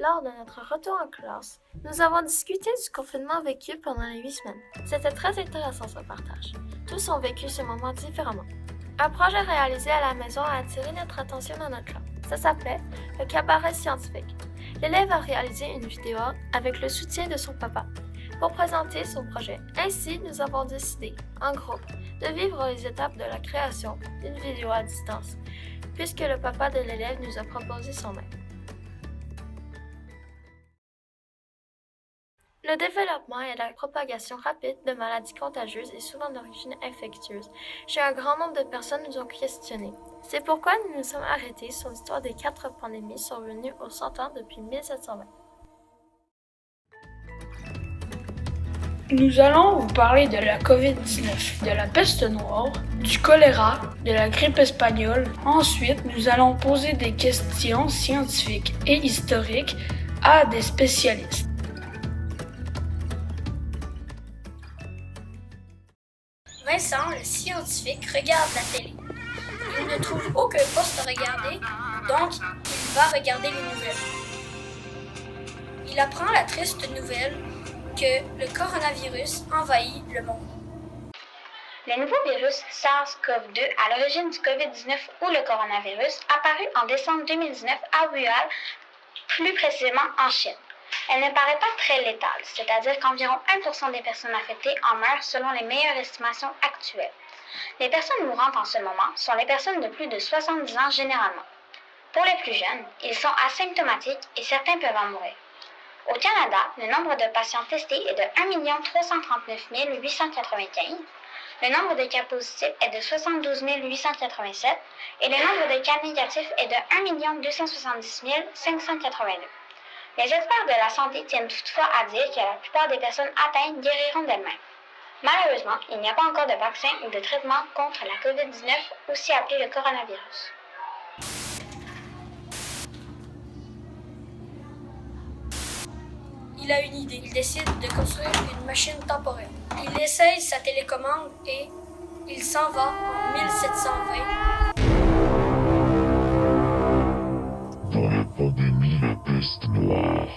Lors de notre retour en classe, nous avons discuté du confinement vécu pendant les 8 semaines. C'était très intéressant ce partage. Tous ont vécu ce moment différemment. Un projet réalisé à la maison a attiré notre attention dans notre classe. Ça s'appelait le cabaret scientifique. L'élève a réalisé une vidéo avec le soutien de son papa pour présenter son projet. Ainsi, nous avons décidé, en groupe, de vivre les étapes de la création d'une vidéo à distance, puisque le papa de l'élève nous a proposé son aide. Le développement et la propagation rapide de maladies contagieuses est souvent d'origine infectieuse. Chez un grand nombre de personnes nous ont questionné. C'est pourquoi nous nous sommes arrêtés sur l'histoire des 4 pandémies survenues aux 100 ans depuis 1720. Nous allons vous parler de la COVID-19, de la peste noire, du choléra, de la grippe espagnole. Ensuite, nous allons poser des questions scientifiques et historiques à des spécialistes. Vincent, le scientifique, regarde la télé. Il ne trouve aucun poste à regarder, donc il va regarder les nouvelles. Il apprend la triste nouvelle que le coronavirus envahit le monde. Le nouveau virus SARS-CoV-2, à l'origine du COVID-19 ou le coronavirus, apparu en décembre 2019 à Wuhan, plus précisément en Chine. Elle ne paraît pas très létale, c'est-à-dire qu'environ 1% des personnes affectées en meurent selon les meilleures estimations actuelles. Les personnes mourantes en ce moment sont les personnes de plus de 70 ans généralement. Pour les plus jeunes, ils sont asymptomatiques et certains peuvent en mourir. Au Canada, le nombre de patients testés est de 1 339 895, le nombre de cas positifs est de 72 887 et le nombre de cas négatifs est de 1 270 582. Les experts de la santé tiennent toutefois à dire que la plupart des personnes atteintes guériront d'elles-mêmes. Malheureusement, il n'y a pas encore de vaccin ou de traitement contre la COVID-19, aussi appelée le coronavirus. Il a une idée. Il décide de construire une machine temporelle. Il essaye sa télécommande et il s'en va en 1720. Dans la pandémie de peste noire.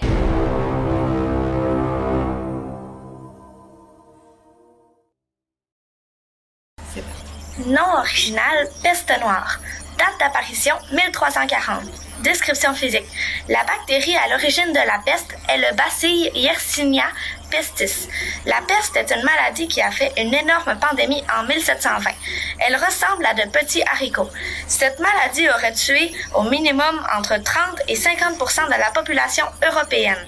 Nom original, peste noire. Date d'apparition, 1340. Description physique. La bactérie à l'origine de la peste est le bacille Yersinia pestis. La peste est une maladie qui a fait une énorme pandémie en 1720. Elle ressemble à de petits haricots. Cette maladie aurait tué au minimum entre 30 et 50% de la population européenne.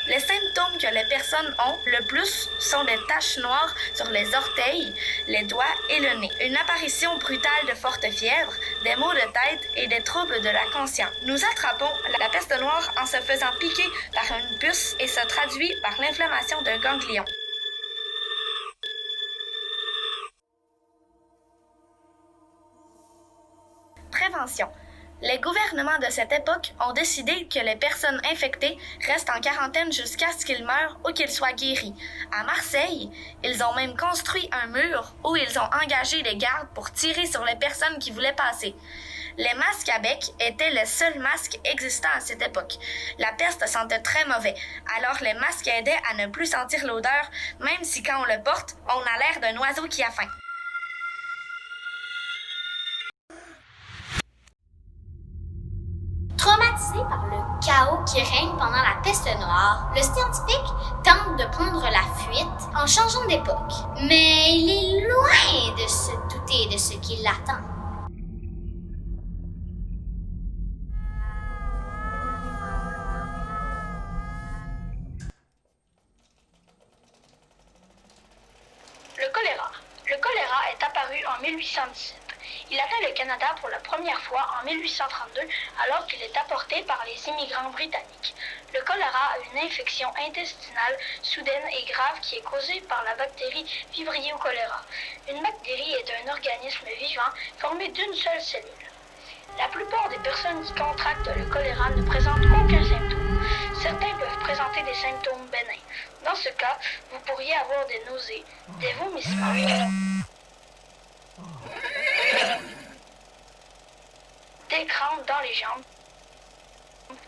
Les symptômes que les personnes ont le plus sont des taches noires sur les orteils, les doigts et le nez. Une apparition brutale de forte fièvre, des maux de tête et des troubles de la conscience. Nous attrapons la peste noire en se faisant piquer par une puce et se traduit par l'inflammation d'un ganglion. Prévention. Les gouvernements de cette époque ont décidé que les personnes infectées restent en quarantaine jusqu'à ce qu'ils meurent ou qu'ils soient guéris. À Marseille, ils ont même construit un mur où ils ont engagé des gardes pour tirer sur les personnes qui voulaient passer. Les masques à bec étaient les seuls masques existants à cette époque. La peste sentait très mauvais, alors les masques aidaient à ne plus sentir l'odeur, même si quand on le porte, on a l'air d'un oiseau qui a faim. Traumatisé par le chaos qui règne pendant la peste noire, le scientifique tente de prendre la fuite en changeant d'époque. Mais il est loin de se douter de ce qui l'attend. Le choléra. Le choléra est apparu en 1817. Il atteint le Canada pour la première fois en 1832 alors qu'il est apporté par les immigrants britanniques. Le choléra a une infection intestinale soudaine et grave qui est causée par la bactérie Vibrio cholera. Une bactérie est un organisme vivant formé d'une seule cellule. La plupart des personnes qui contractent le choléra ne présentent aucun symptôme. Certains peuvent présenter des symptômes bénins. Dans ce cas, vous pourriez avoir des nausées, des vomissements. crampes dans les jambes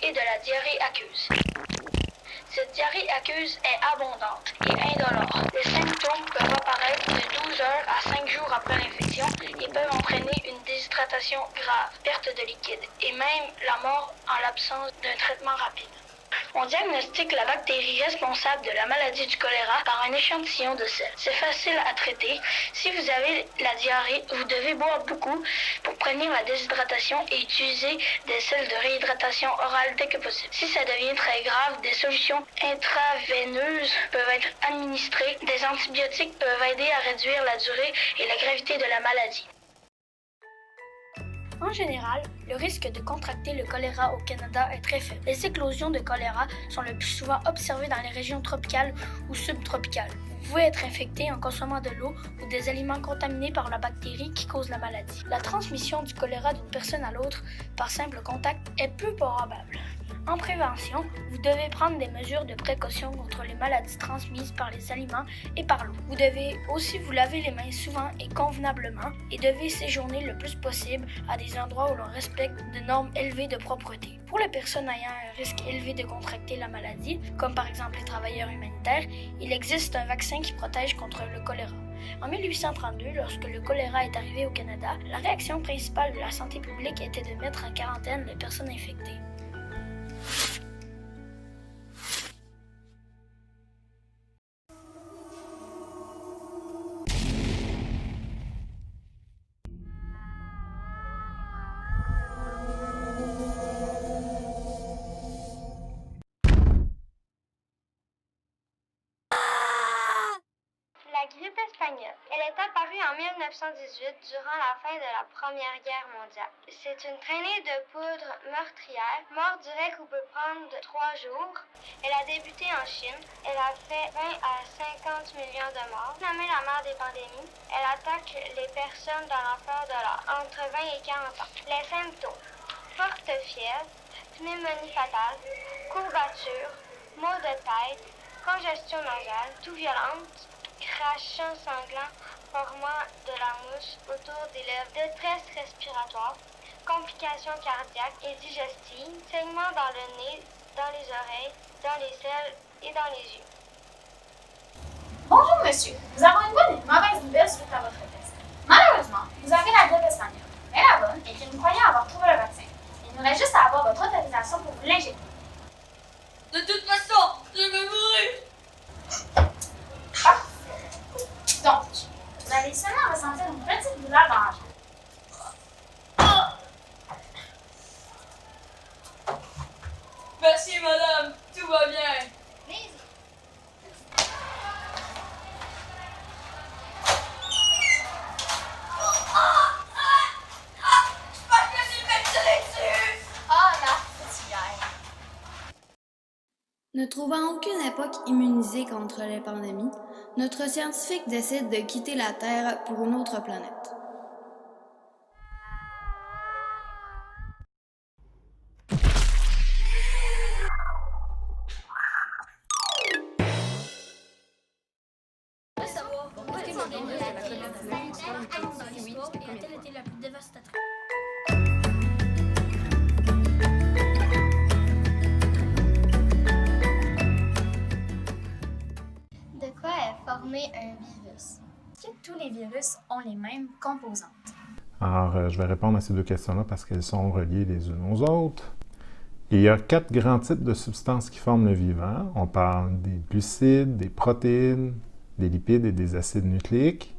et de la diarrhée aqueuse. Cette diarrhée aqueuse est abondante et indolore. Les symptômes peuvent apparaître de 12 heures à 5 jours après l'infection et peuvent entraîner une déshydratation grave, perte de liquide et même la mort en l'absence d'un traitement rapide. On diagnostique la bactérie responsable de la maladie du choléra par un échantillon de sel. C'est facile à traiter. Si vous avez la diarrhée, vous devez boire beaucoup pour prévenir la déshydratation et utiliser des sels de réhydratation orale dès que possible. Si ça devient très grave, des solutions intraveineuses peuvent être administrées. Des antibiotiques peuvent aider à réduire la durée et la gravité de la maladie. En général, le risque de contracter le choléra au Canada est très faible. Les éclosions de choléra sont le plus souvent observées dans les régions tropicales ou subtropicales. Vous pouvez être infecté en consommant de l'eau ou des aliments contaminés par la bactérie qui cause la maladie. La transmission du choléra d'une personne à l'autre par simple contact est peu probable. En prévention, vous devez prendre des mesures de précaution contre les maladies transmises par les aliments et par l'eau. Vous devez aussi vous laver les mains souvent et convenablement et devez séjourner le plus possible à des endroits où l'on respecte de normes élevées de propreté. Pour les personnes ayant un risque élevé de contracter la maladie, comme par exemple les travailleurs humanitaires, il existe un vaccin qui protège contre le choléra. En 1832, lorsque le choléra est arrivé au Canada, la réaction principale de la santé publique était de mettre en quarantaine les personnes infectées. La grippe espagnole. Elle est apparue en 1918 durant la fin de la Première Guerre mondiale. C'est une traînée de poudre meurtrière. Mort directe ou peut prendre 3 jours. Elle a débuté en Chine. Elle a fait 20 à 50 millions de morts. Nommée la mère des pandémies, elle attaque les personnes dans l'enfer de l'art, entre 20 et 40 ans. Les symptômes: forte fièvre, pneumonie fatale, courbature, maux de tête, congestion nasale, toux violente, crachant sanglant formant de la mousse autour des lèvres, détresse respiratoire, complications cardiaques et digestives, saignements dans le nez, dans les oreilles, dans les selles et dans les yeux. Bonjour monsieur, nous avons une bonne et une mauvaise nouvelle suite à votre test. Malheureusement, vous avez la grippe espagnole. Mais la bonne est que nous croyons avoir trouvé le vaccin. Il nous reste juste à avoir votre autorisation pour vous l'injecter. De toute façon, je vais mourir! Donc, vous allez seulement ressentir une petite douleur dans la jambe. Merci madame, tout va bien. Parce que j'ai fait tirer dessus! Ah, la foutière! Ne trouvant aucune époque immunisée contre les pandémies, notre scientifique décide de quitter la Terre pour une autre planète. Quelle était la plus dévastatrice? De quoi est formé un virus? Est-ce que tous les virus ont les mêmes composantes? Alors, je vais répondre à ces deux questions-là parce qu'elles sont reliées les unes aux autres. Il y a 4 grands types de substances qui forment le vivant. On parle des glucides, des protéines, des lipides et des acides nucléiques.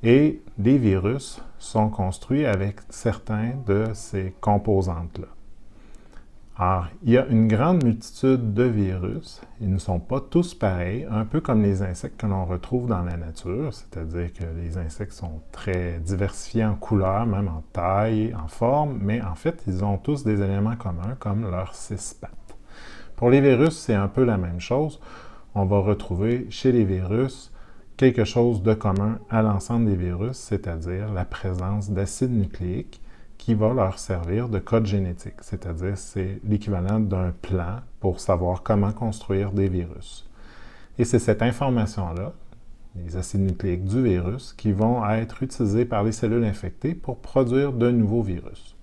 Et les virus sont construits avec certains de ces composantes-là. Alors, il y a une grande multitude de virus. Ils ne sont pas tous pareils, un peu comme les insectes que l'on retrouve dans la nature, c'est-à-dire que les insectes sont très diversifiés en couleurs, même en taille, en forme, mais en fait, ils ont tous des éléments communs, comme leurs 6 pattes. Pour les virus, c'est un peu la même chose. On va retrouver chez les virus quelque chose de commun à l'ensemble des virus, c'est-à-dire la présence d'acides nucléiques qui va leur servir de code génétique, c'est-à-dire c'est l'équivalent d'un plan pour savoir comment construire des virus. Et c'est cette information-là, les acides nucléiques du virus, qui vont être utilisés par les cellules infectées pour produire de nouveaux virus.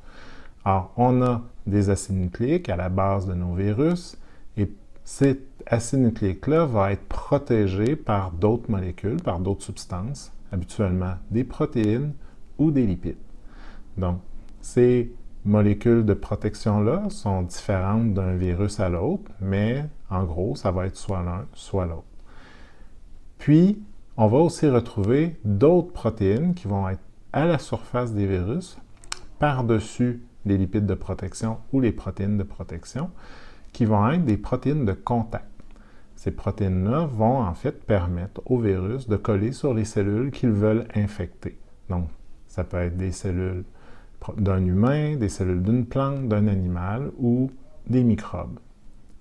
Alors, on a des acides nucléiques à la base de nos virus, et cet acide nucléique-là va être protégé par d'autres molécules, par d'autres substances, habituellement des protéines ou des lipides. Donc, ces molécules de protection-là sont différentes d'un virus à l'autre, mais en gros, ça va être soit l'un, soit l'autre. Puis, on va aussi retrouver d'autres protéines qui vont être à la surface des virus, par-dessus les lipides de protection ou les protéines de protection, qui vont être des protéines de contact. Ces protéines-là vont en fait permettre au virus de coller sur les cellules qu'ils veulent infecter. Donc, ça peut être des cellules d'un humain, des cellules d'une plante, d'un animal ou des microbes.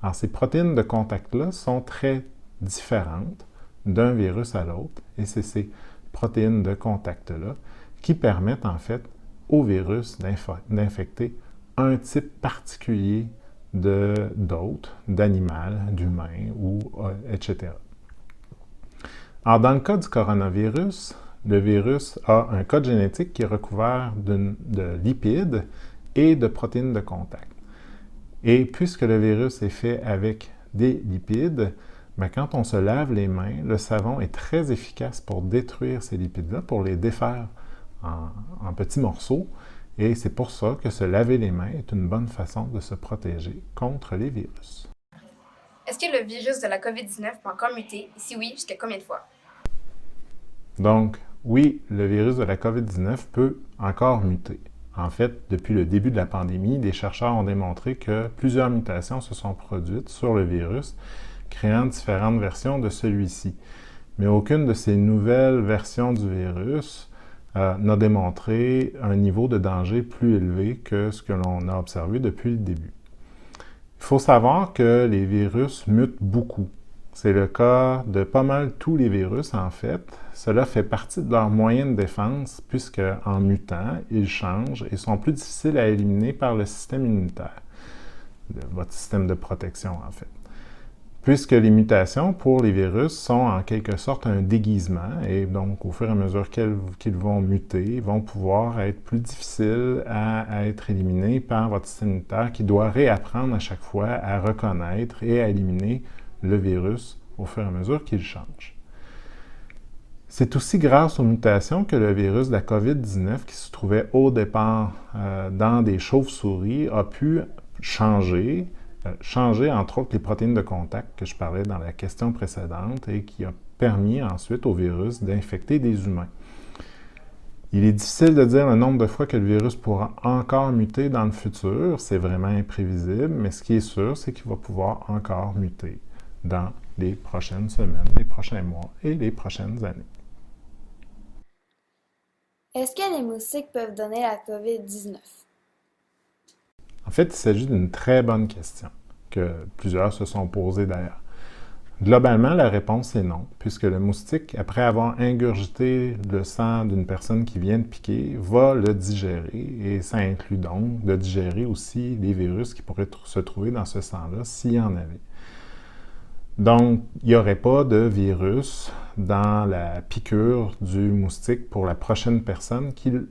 Alors, ces protéines de contact-là sont très différentes d'un virus à l'autre, et c'est ces protéines de contact-là qui permettent en fait au virus d'infecter un type particulier d'hôte, d'animal, d'humain, ou etc. Alors, dans le cas du coronavirus, le virus a un code génétique qui est recouvert de lipides et de protéines de contact. Et puisque le virus est fait avec des lipides, bien, quand on se lave les mains, le savon est très efficace pour détruire ces lipides-là, pour les défaire en petits morceaux. Et c'est pour ça que se laver les mains est une bonne façon de se protéger contre les virus. Est-ce que le virus de la COVID-19 peut encore muter? Et si oui, jusqu'à combien de fois? Donc, oui, le virus de la COVID-19 peut encore muter. En fait, depuis le début de la pandémie, des chercheurs ont démontré que plusieurs mutations se sont produites sur le virus, créant différentes versions de celui-ci. Mais aucune de ces nouvelles versions du virus n'a démontré un niveau de danger plus élevé que ce que l'on a observé depuis le début. Il faut savoir que les virus mutent beaucoup. C'est le cas de pas mal tous les virus, en fait. Cela fait partie de leur moyen de défense, puisque en mutant, ils changent et sont plus difficiles à éliminer par le système immunitaire, votre système de protection, en fait. Puisque les mutations pour les virus sont en quelque sorte un déguisement, et donc au fur et à mesure qu'ils vont muter, ils vont pouvoir être plus difficiles à être éliminés par votre système immunitaire qui doit réapprendre à chaque fois à reconnaître et à éliminer le virus au fur et à mesure qu'il change. C'est aussi grâce aux mutations que le virus de la COVID-19, qui se trouvait au départ dans des chauves-souris, a pu changer entre autres les protéines de contact que je parlais dans la question précédente et qui a permis ensuite au virus d'infecter des humains. Il est difficile de dire le nombre de fois que le virus pourra encore muter dans le futur, c'est vraiment imprévisible, mais ce qui est sûr, c'est qu'il va pouvoir encore muter dans les prochaines semaines, les prochains mois et les prochaines années. Est-ce que les moustiques peuvent donner la COVID-19? En fait, il s'agit d'une très bonne question, que plusieurs se sont posées d'ailleurs. Globalement, la réponse est non, puisque le moustique, après avoir ingurgité le sang d'une personne qui vient de piquer, va le digérer, et ça inclut donc de digérer aussi les virus qui pourraient se trouver dans ce sang-là, s'il y en avait. Donc, il n'y aurait pas de virus dans la piqûre du moustique pour la prochaine personne qu'il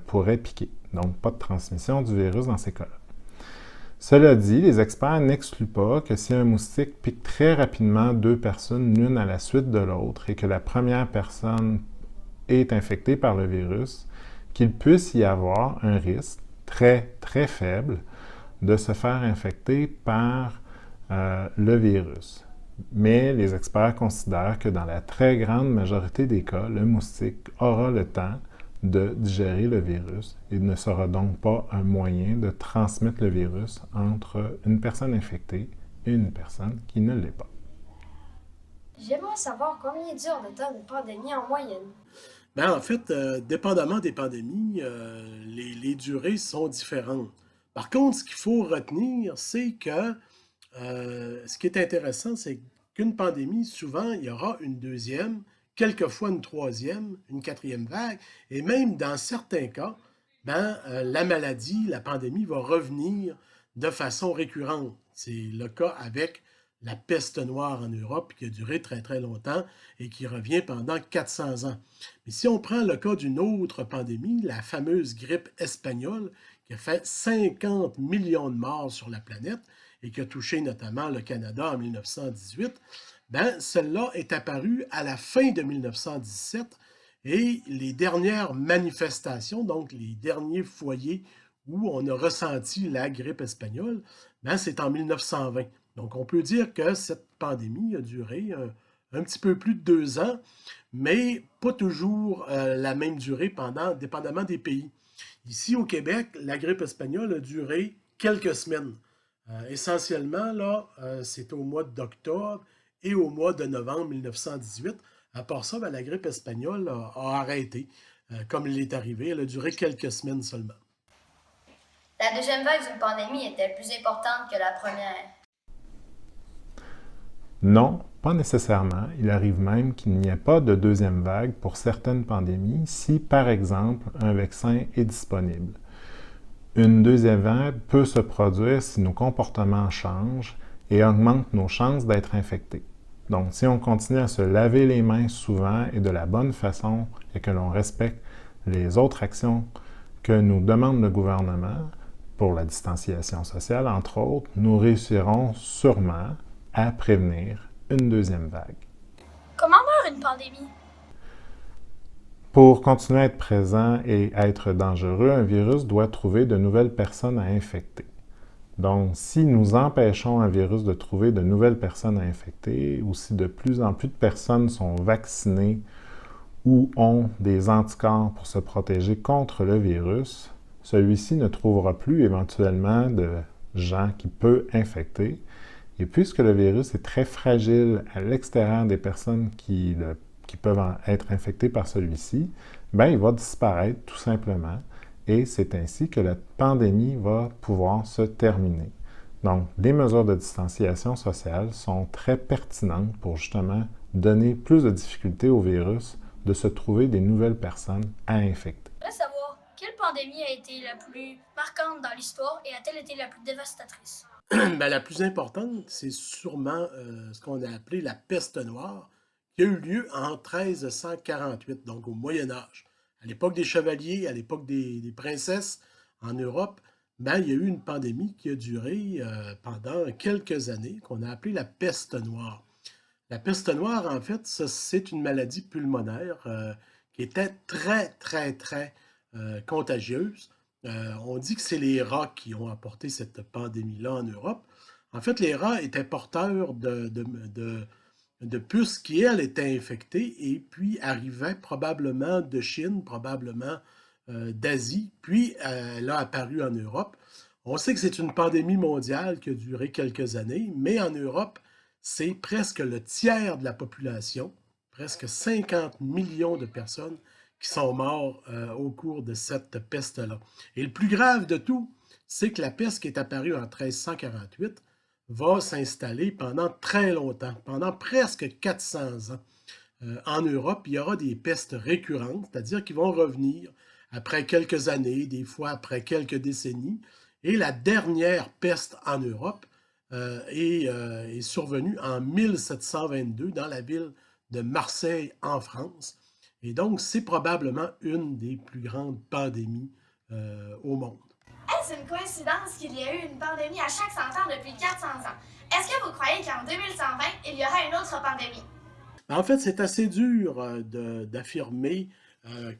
pourrait piquer. Donc, pas de transmission du virus dans ces cas-là. Cela dit, les experts n'excluent pas que si un moustique pique très rapidement deux personnes l'une à la suite de l'autre et que la première personne est infectée par le virus, qu'il puisse y avoir un risque très, très faible de se faire infecter par le virus. Mais les experts considèrent que dans la très grande majorité des cas, le moustique aura le temps de digérer le virus et ne sera donc pas un moyen de transmettre le virus entre une personne infectée et une personne qui ne l'est pas. J'aimerais savoir combien dure le temps de pandémie en moyenne. En fait, dépendamment des pandémies, les durées sont différentes. Par contre, ce qu'il faut retenir, c'est que ce qui est intéressant, c'est qu'une pandémie, souvent, il y aura une deuxième, quelquefois une troisième, une quatrième vague, et même dans certains cas, la maladie, la pandémie va revenir de façon récurrente. C'est le cas avec la peste noire en Europe, qui a duré très très longtemps et qui revient pendant 400 ans. Mais si on prend le cas d'une autre pandémie, la fameuse grippe espagnole, qui a fait 50 millions de morts sur la planète et qui a touché notamment le Canada en 1918, ben, celle-là est apparue à la fin de 1917 et les dernières manifestations, donc les derniers foyers où on a ressenti la grippe espagnole, ben, c'est en 1920. Donc, on peut dire que cette pandémie a duré un petit peu plus de 2 ans, mais pas toujours la même durée dépendamment des pays. Ici, au Québec, la grippe espagnole a duré quelques semaines. Essentiellement, là, c'est au mois d'octobre et au mois de novembre 1918. À part ça, ben, la grippe espagnole a arrêté. Comme il est arrivé, elle a duré quelques semaines seulement. La deuxième vague d'une pandémie est-elle plus importante que la première? Non, pas nécessairement. Il arrive même qu'il n'y ait pas de deuxième vague pour certaines pandémies si, par exemple, un vaccin est disponible. Une deuxième vague peut se produire si nos comportements changent et augmentent nos chances d'être infectés. Donc, si on continue à se laver les mains souvent et de la bonne façon et que l'on respecte les autres actions que nous demande le gouvernement pour la distanciation sociale, entre autres, nous réussirons sûrement à prévenir une deuxième vague. Comment meurt une pandémie? Pour continuer à être présent et à être dangereux, un virus doit trouver de nouvelles personnes à infecter. Donc, si nous empêchons un virus de trouver de nouvelles personnes à infecter, ou si de plus en plus de personnes sont vaccinées ou ont des anticorps pour se protéger contre le virus, celui-ci ne trouvera plus éventuellement de gens qui peuvent infecter. Et puisque le virus est très fragile à l'extérieur des personnes qui peuvent être infectées par celui-ci, ben, il va disparaître tout simplement. Et c'est ainsi que la pandémie va pouvoir se terminer. Donc, les mesures de distanciation sociale sont très pertinentes pour justement donner plus de difficultés au virus de se trouver des nouvelles personnes à infecter. Je voudrais savoir, quelle pandémie a été la plus marquante dans l'histoire et a-t-elle été la plus dévastatrice? Ben, la plus importante, c'est sûrement ce qu'on a appelé la peste noire, qui a eu lieu en 1348, donc au Moyen Âge. À l'époque des chevaliers, à l'époque des princesses en Europe, ben, il y a eu une pandémie qui a duré pendant quelques années, qu'on a appelée la peste noire. La peste noire, en fait, c'est une maladie pulmonaire qui était très, très, très contagieuse. On dit que c'est les rats qui ont apporté cette pandémie-là en Europe. En fait, les rats étaient porteurs de puces qui, elles, étaient infectées et puis arrivaient probablement de Chine, probablement d'Asie, puis elle a apparu en Europe. On sait que c'est une pandémie mondiale qui a duré quelques années, mais en Europe, c'est presque le tiers de la population, presque 50 millions de personnes qui sont morts au cours de cette peste-là. Et le plus grave de tout, c'est que la peste qui est apparue en 1348 va s'installer pendant très longtemps, pendant presque 400 ans. En Europe, il y aura des pestes récurrentes, c'est-à-dire qui vont revenir après quelques années, des fois après quelques décennies. Et la dernière peste en Europe est survenue en 1722 dans la ville de Marseille, en France. Et donc, c'est probablement une des plus grandes pandémies au monde. Est-ce une coïncidence qu'il y a eu une pandémie à chaque 100 ans depuis 400 ans? Est-ce que vous croyez qu'en 2120, il y aura une autre pandémie? En fait, c'est assez dur d'affirmer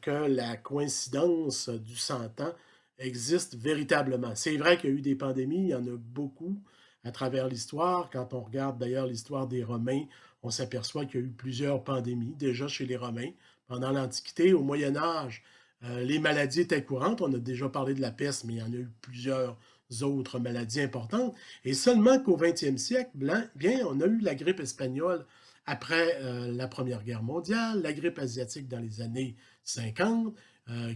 que la coïncidence du 100 ans existe véritablement. C'est vrai qu'il y a eu des pandémies, il y en a beaucoup à travers l'histoire. Quand on regarde d'ailleurs l'histoire des Romains, on s'aperçoit qu'il y a eu plusieurs pandémies déjà chez les Romains. Pendant l'Antiquité, au Moyen Âge, les maladies étaient courantes. On a déjà parlé de la peste, mais il y en a eu plusieurs autres maladies importantes. Et seulement qu'au 20e siècle, bien, on a eu la grippe espagnole après la Première Guerre mondiale, la grippe asiatique dans les années 50,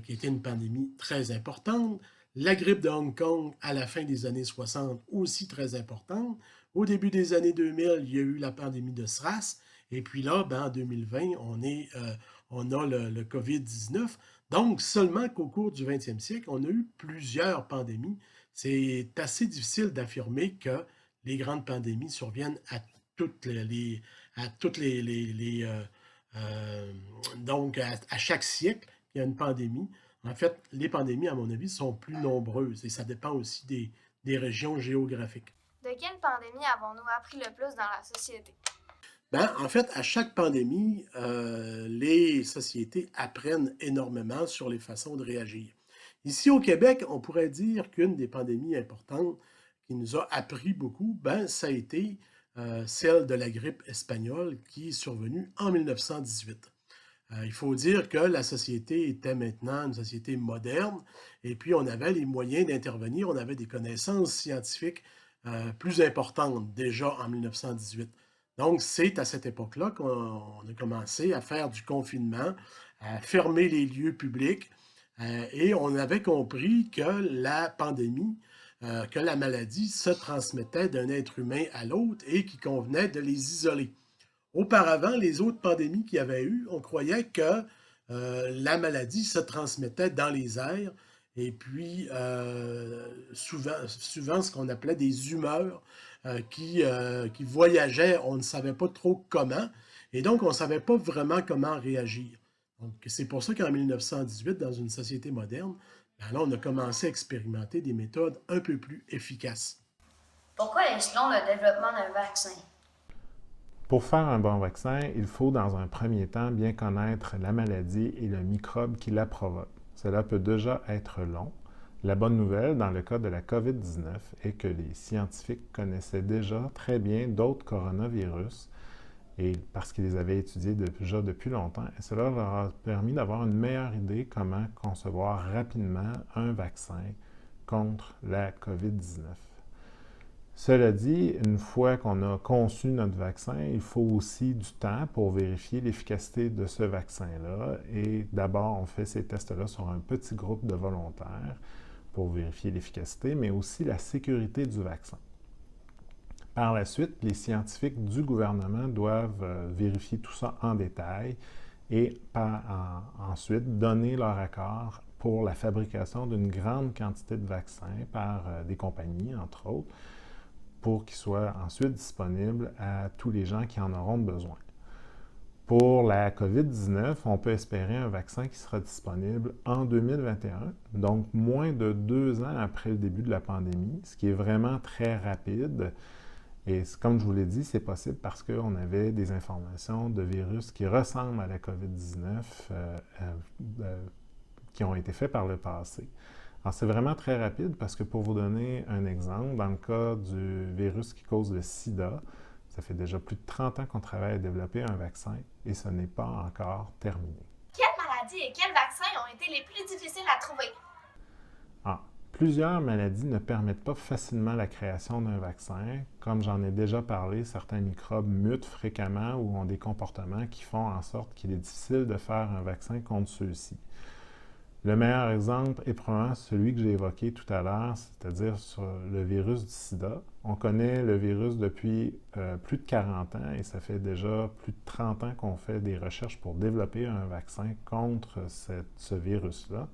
qui était une pandémie très importante, la grippe de Hong Kong à la fin des années 60, aussi très importante. Au début des années 2000, il y a eu la pandémie de SRAS. Et puis là, en 2020, on a le COVID-19. Donc, seulement qu'au cours du 20e siècle, on a eu plusieurs pandémies. C'est assez difficile d'affirmer que les grandes pandémies surviennent à donc à chaque siècle, il y a une pandémie. En fait, les pandémies, à mon avis, sont plus nombreuses et ça dépend aussi des régions géographiques. De quelle pandémie avons-nous appris le plus dans la société? En fait, à chaque pandémie, les sociétés apprennent énormément sur les façons de réagir. Ici au Québec, on pourrait dire qu'une des pandémies importantes qui nous a appris beaucoup, ça a été celle de la grippe espagnole qui est survenue en 1918. Il faut dire que la société était maintenant une société moderne et puis on avait les moyens d'intervenir, on avait des connaissances scientifiques plus importantes déjà en 1918. Donc, c'est à cette époque-là qu'on a commencé à faire du confinement, à fermer les lieux publics et on avait compris que la pandémie, que la maladie se transmettait d'un être humain à l'autre et qu'il convenait de les isoler. Auparavant, les autres pandémies qu'il y avait eu, on croyait que la maladie se transmettait dans les airs et puis souvent ce qu'on appelait des humeurs qui voyageaient, on ne savait pas trop comment et donc on ne savait pas vraiment comment réagir. Donc c'est pour ça qu'en 1918, dans une société moderne, là on a commencé à expérimenter des méthodes un peu plus efficaces. Pourquoi est-ce long le développement d'un vaccin? Pour faire un bon vaccin, il faut dans un premier temps bien connaître la maladie et le microbe qui la provoque. Cela peut déjà être long. La bonne nouvelle dans le cas de la COVID-19 est que les scientifiques connaissaient déjà très bien d'autres coronavirus et parce qu'ils les avaient étudiés déjà depuis longtemps, et cela leur a permis d'avoir une meilleure idée comment concevoir rapidement un vaccin contre la COVID-19. Cela dit, une fois qu'on a conçu notre vaccin, il faut aussi du temps pour vérifier l'efficacité de ce vaccin-là. Et d'abord, on fait ces tests-là sur un petit groupe de volontaires pour vérifier l'efficacité, mais aussi la sécurité du vaccin. Par la suite, les scientifiques du gouvernement doivent vérifier tout ça en détail et ensuite donner leur accord pour la fabrication d'une grande quantité de vaccins par des compagnies, entre autres, pour qu'ils soient ensuite disponibles à tous les gens qui en auront besoin. Pour la COVID-19, on peut espérer un vaccin qui sera disponible en 2021, donc moins de 2 ans après le début de la pandémie, ce qui est vraiment très rapide. Et comme je vous l'ai dit, c'est possible parce qu'on avait des informations de virus qui ressemblent à la COVID-19 qui ont été faits par le passé. Alors, c'est vraiment très rapide parce que pour vous donner un exemple, dans le cas du virus qui cause le sida, ça fait déjà plus de 30 ans qu'on travaille à développer un vaccin et ce n'est pas encore terminé. Quelles maladies et quels vaccins ont été les plus difficiles à trouver? Plusieurs maladies ne permettent pas facilement la création d'un vaccin. Comme j'en ai déjà parlé, certains microbes mutent fréquemment ou ont des comportements qui font en sorte qu'il est difficile de faire un vaccin contre ceux-ci. Le meilleur exemple est probablement celui que j'ai évoqué tout à l'heure, c'est-à-dire sur le virus du sida. On connaît le virus depuis plus de 40 ans et ça fait déjà plus de 30 ans qu'on fait des recherches pour développer un vaccin contre ce virus-là.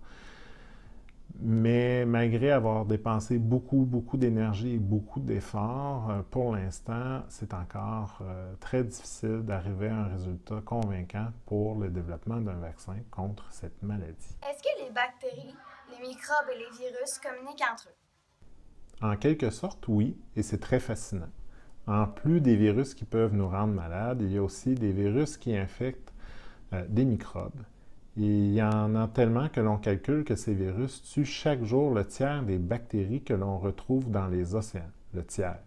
Mais malgré avoir dépensé beaucoup d'énergie et beaucoup d'efforts, pour l'instant, c'est encore très difficile d'arriver à un résultat convaincant pour le développement d'un vaccin contre cette maladie. Est-ce que les bactéries, les microbes et les virus communiquent entre eux? En quelque sorte, oui, et c'est très fascinant. En plus des virus qui peuvent nous rendre malades, il y a aussi des virus qui infectent des microbes. Il y en a tellement que l'on calcule que ces virus tuent chaque jour le tiers des bactéries que l'on retrouve dans les océans, le tiers.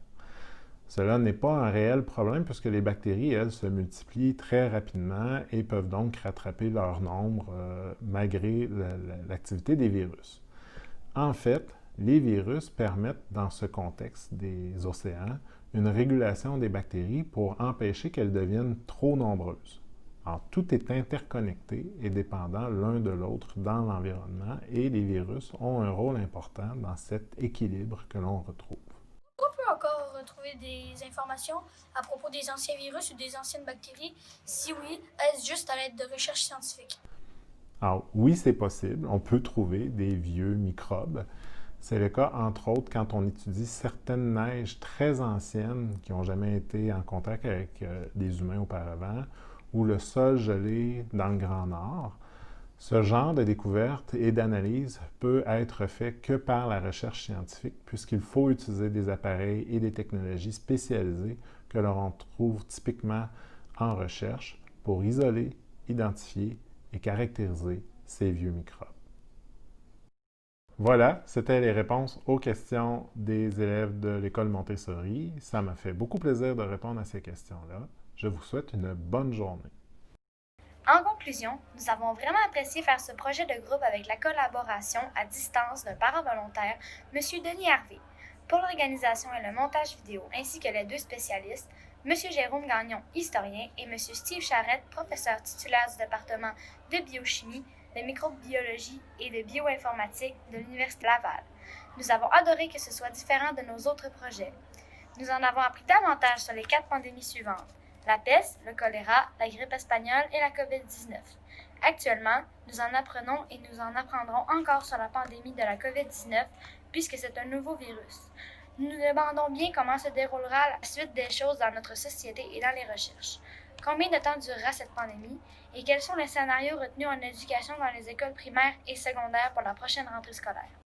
Cela n'est pas un réel problème puisque les bactéries, elles, se multiplient très rapidement et peuvent donc rattraper leur nombre malgré l'activité des virus. En fait, les virus permettent, dans ce contexte des océans, une régulation des bactéries pour empêcher qu'elles deviennent trop nombreuses. Alors, tout est interconnecté et dépendant l'un de l'autre dans l'environnement et les virus ont un rôle important dans cet équilibre que l'on retrouve. On peut encore retrouver des informations à propos des anciens virus ou des anciennes bactéries? Si oui, est-ce juste à l'aide de recherches scientifiques? Alors, oui, c'est possible. On peut trouver des vieux microbes. C'est le cas, entre autres, quand on étudie certaines neiges très anciennes qui n'ont jamais été en contact avec des humains auparavant, ou le sol gelé dans le Grand Nord. Ce genre de découverte et d'analyse peut être fait que par la recherche scientifique, puisqu'il faut utiliser des appareils et des technologies spécialisées que l'on trouve typiquement en recherche pour isoler, identifier et caractériser ces vieux microbes. Voilà, c'était les réponses aux questions des élèves de l'école Montessori. Ça m'a fait beaucoup plaisir de répondre à ces questions-là. Je vous souhaite une bonne journée. En conclusion, nous avons vraiment apprécié faire ce projet de groupe avec la collaboration à distance d'un parent volontaire, M. Denis Harvey. Pour l'organisation et le montage vidéo, ainsi que les deux spécialistes, M. Jérôme Gagnon, historien, et M. Steve Charette, professeur titulaire du département de biochimie, de microbiologie et de bioinformatique de l'Université Laval. Nous avons adoré que ce soit différent de nos autres projets. Nous en avons appris davantage sur les 4 pandémies suivantes: la peste, le choléra, la grippe espagnole et la COVID-19. Actuellement, nous en apprenons et nous en apprendrons encore sur la pandémie de la COVID-19 puisque c'est un nouveau virus. Nous nous demandons bien comment se déroulera la suite des choses dans notre société et dans les recherches. Combien de temps durera cette pandémie et quels sont les scénarios retenus en éducation dans les écoles primaires et secondaires pour la prochaine rentrée scolaire?